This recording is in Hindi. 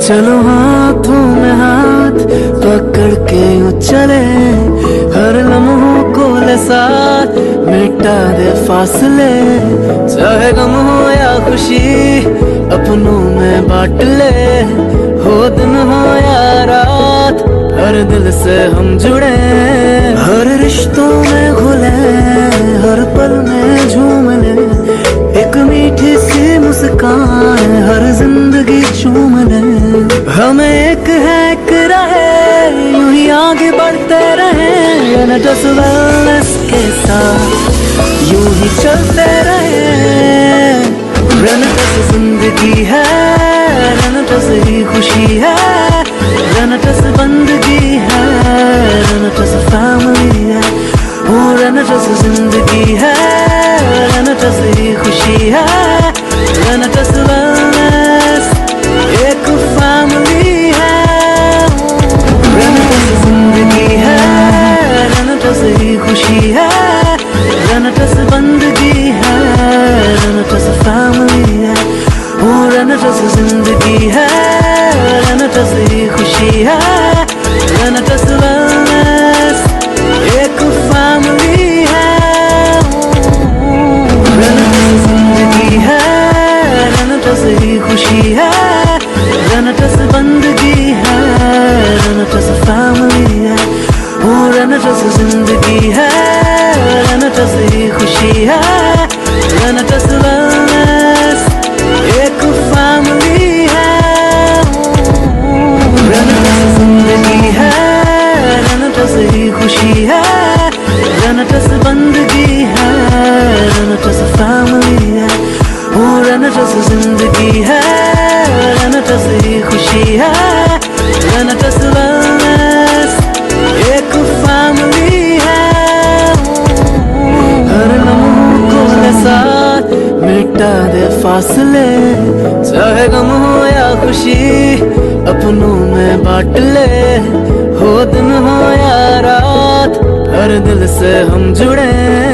चलो हाथों में हाथ पकड़ के यूं चले, हर लम्हों को ले साथ मिटा दे फासले। चाहे गम हो या खुशी अपनों में बांट ले, हो दिन हो या रात हर दिल से हम जुड़े। हर रिश्तों में घुले, हर पल में झूम ले, एक मीठी सी मुस्कान हर जिंदगी चूम ले। हमें एक है एक रहे, यूं ही आगे बढ़ते रहे, NHS Wellness के साथ यूं ही चलते रहे। NHS जिंदगी है, NHS ही खुशी है, NHS बंदगी है, NHS फैमिली है। और NHS जिंदगी है, NHS ही खुशी है, NHS Wellness एक फैमिली है। NHS जिंदगी है, NHS ही खुशी है, NHS बंदगी है, NHS फैमिली है। और NHS जिंदगी है, NHS ही खुशी है, NHS Wellness एक फैमिली है। NHS जिंदगी है, NHS ही खुशी है, NHS बंदगी है, NHS फैमिली है। और NHS जिंदगी है, NHS ही खुशी है, NHS Wellness एक फैमिली है। NHS जिंदगी है, NHS ही खुशी है, NHS बंदगी है, NHS फैमिली है। और NHS जिंदगी है, NHS ही खुशी है, NHS Wellness एक फैमिली है। हर लम्हों को ले साथ मिटा दे फासले, चाहे गम हो या खुशी अपनों में बांट ले, हो दिन हो या रात हर दिल से हम जुड़े।